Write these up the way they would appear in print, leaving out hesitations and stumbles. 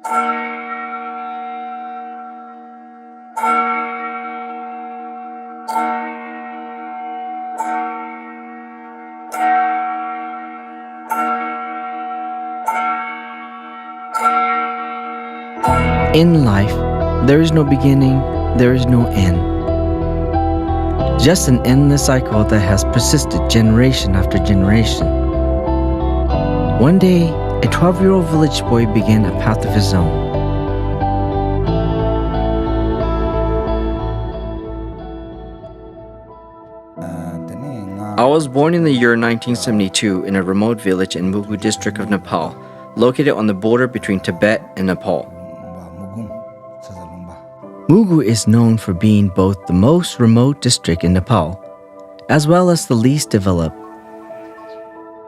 In life, there is no beginning, there is no end. Just an endless cycle that has persisted generation after generation. One day, a 12-year-old village boy began a path of his own. I was born in the year 1972 in a remote village in Mugu district of Nepal, located on the border between Tibet and Nepal. Mugu is known for being both the most remote district in Nepal, as well as the least developed.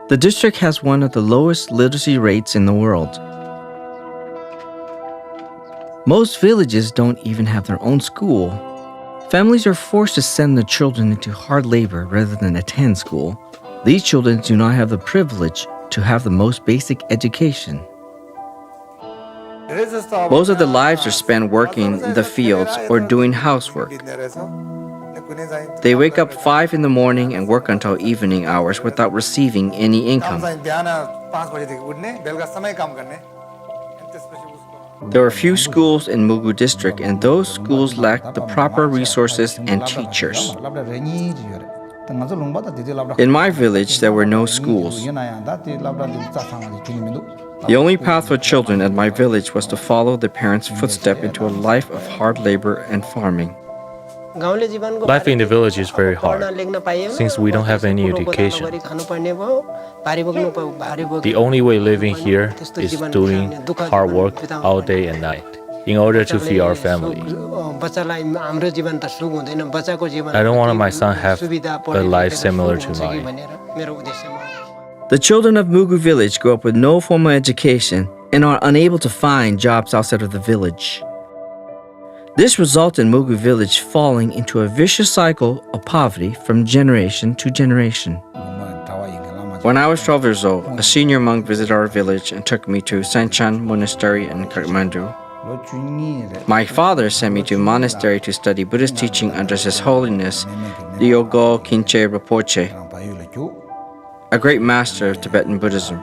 The district has one of the lowest literacy rates in the world. Most villages don't even have their own school. Families are forced to send their children into hard labor rather than attend school. These children do not have the privilege to have the most basic education. Most of their lives are spent working in the fields or doing housework. They wake up 5 in the morning and work until evening hours without receiving any income. There are few schools in Mugu district, and those schools lack the proper resources and teachers. In my village, there were no schools. The only path for children at my village was to follow their parents' footsteps into a life of hard labor and farming. Life in the village is very hard, since we don't have any education. The only way living here is doing hard work all day and night in order to feed our family. I don't want my son to have a life similar to mine. The children of Mugu village grow up with no formal education and are unable to find jobs outside of the village. This results in Mugu village falling into a vicious cycle of poverty from generation to generation. When I was 12 years old, a senior monk visited our village and took me to Sanchan Monastery in Kathmandu. My father sent me to a monastery to study Buddhist teaching under His Holiness Lyogo Khinche Rinpoche, a great master of Tibetan Buddhism.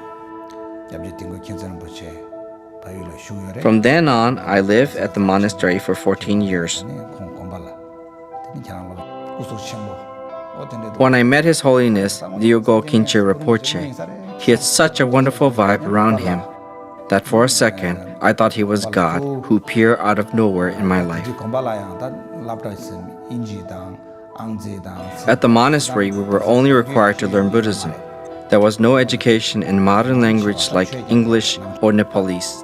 From then on, I lived at the monastery for 14 years. When I met His Holiness Lyogo Khinche Rinpoche, he had such a wonderful vibe around him that for a second I thought he was God who appeared out of nowhere in my life. At the monastery, we were only required to learn Buddhism. There was no education in modern language like English or Nepalese.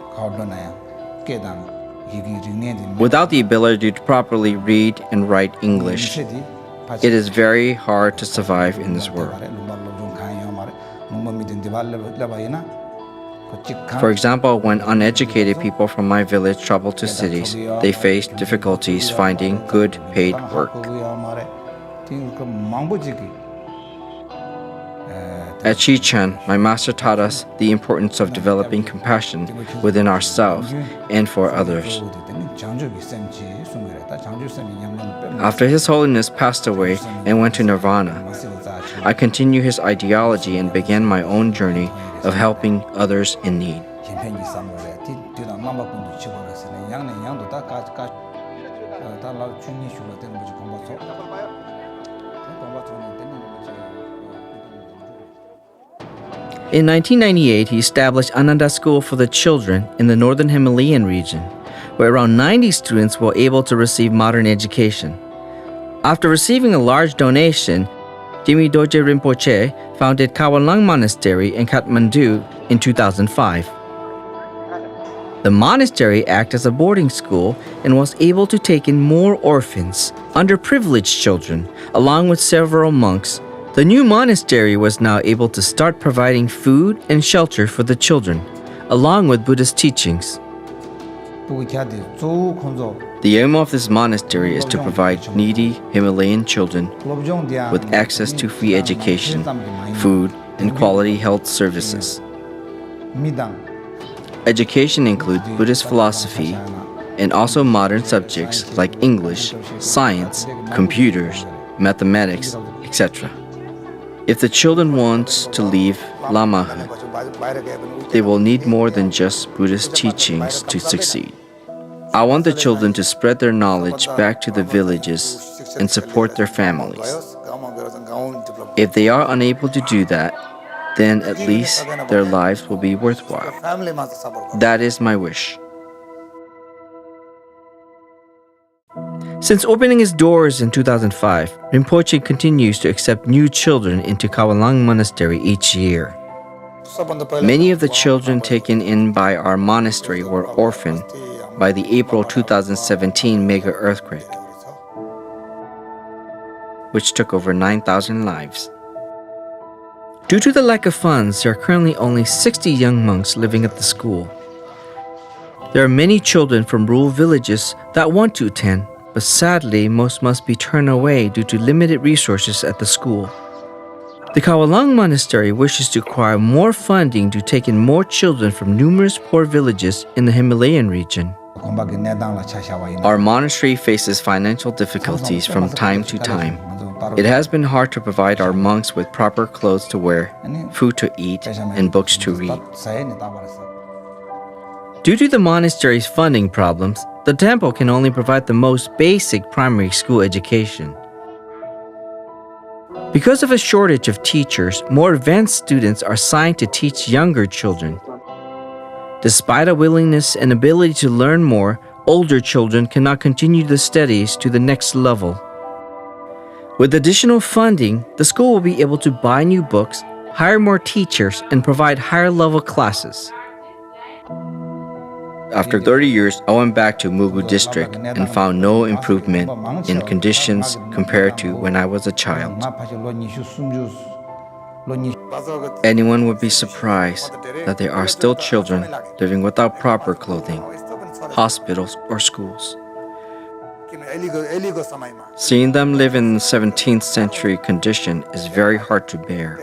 Without the ability to properly read and write English, it is very hard to survive in this world. For example, when uneducated people from my village travel to cities, they face difficulties finding good paid work. At Chichen, my master taught us the importance of developing compassion within ourselves and for others. After His Holiness passed away and went to Nirvana, I continued his ideology and began my own journey of helping others in need. In 1998, he established Ananda School for the Children in the Northern Himalayan region, where around 90 students were able to receive modern education. After receiving a large donation, Jimmy Dorje Rinpoche founded Khawalung Monastery in Kathmandu in 2005. The monastery acted as a boarding school and was able to take in more orphans, underprivileged children, along with several monks. The new monastery was now able to start providing food and shelter for the children, along with Buddhist teachings. The aim of this monastery is to provide needy Himalayan children with access to free education, food, and quality health services. Education includes Buddhist philosophy and also modern subjects like English, science, computers, mathematics, etc. If the children want to leave Lamahood, they will need more than just Buddhist teachings to succeed. I want the children to spread their knowledge back to the villages and support their families. If they are unable to do that, then at least their lives will be worthwhile. That is my wish. Since opening its doors in 2005, Rinpoche continues to accept new children into Khawalung Monastery each year. Many of the children taken in by our monastery were orphaned by the April 2017 mega earthquake, which took over 9,000 lives. Due to the lack of funds, there are currently only 60 young monks living at the school. There are many children from rural villages that want to attend, but sadly, most must be turned away due to limited resources at the school. The Khawalung Monastery wishes to acquire more funding to take in more children from numerous poor villages in the Himalayan region. Our monastery faces financial difficulties from time to time. It has been hard to provide our monks with proper clothes to wear, food to eat, and books to read. Due to the monastery's funding problems, the temple can only provide the most basic primary school education. Because of a shortage of teachers, more advanced students are assigned to teach younger children. Despite a willingness and ability to learn more, older children cannot continue the studies to the next level. With additional funding, the school will be able to buy new books, hire more teachers, and provide higher level classes. After 30 years, I went back to Mugu district and found no improvement in conditions compared to when I was a child. Anyone would be surprised that there are still children living without proper clothing, hospitals, or schools. Seeing them live in 17th century condition is very hard to bear.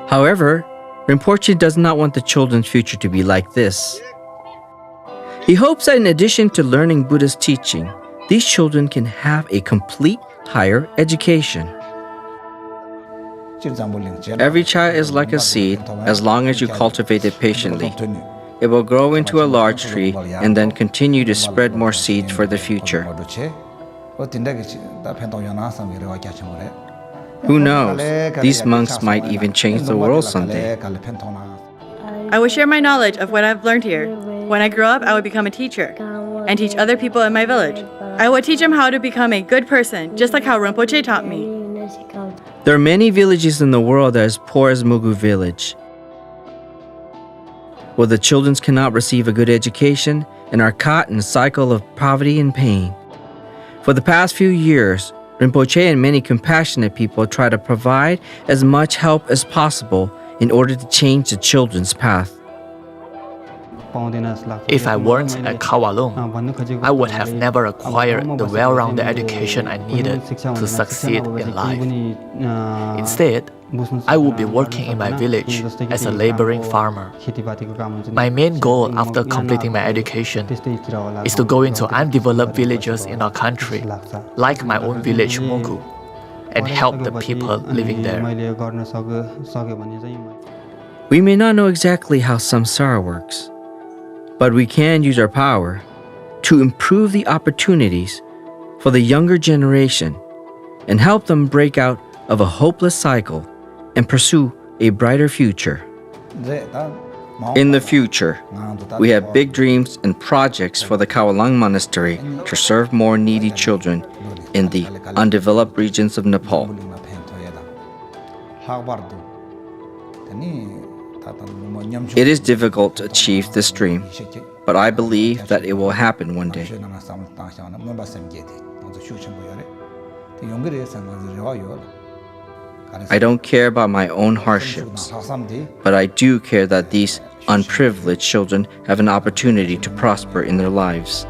However, Rinpoche does not want the children's future to be like this. He hopes that in addition to learning Buddhist teaching, these children can have a complete higher education. Every child is like a seed. As long as you cultivate it patiently, it will grow into a large tree and then continue to spread more seeds for the future. Who knows? These monks might even change the world someday. I will share my knowledge of what I've learned here. When I grow up, I will become a teacher and teach other people in my village. I will teach them how to become a good person, just like how Rinpoche taught me. There are many villages in the world that are as poor as Mugu village, where the children cannot receive a good education and are caught in a cycle of poverty and pain. For the past few years, Rinpoche and many compassionate people try to provide as much help as possible in order to change the children's path. If I weren't at Khawalung, I would have never acquired the well-rounded education I needed to succeed in life. Instead, I would be working in my village as a laboring farmer. My main goal after completing my education is to go into undeveloped villages in our country, like my own village Mugu, and help the people living there. We may not know exactly how samsara works, but we can use our power to improve the opportunities for the younger generation and help them break out of a hopeless cycle and pursue a brighter future. In the future, we have big dreams and projects for the Khawalung Monastery to serve more needy children in the undeveloped regions of Nepal. It is difficult to achieve this dream, but I believe that it will happen one day. I don't care about my own hardships, but I do care that these unprivileged children have an opportunity to prosper in their lives.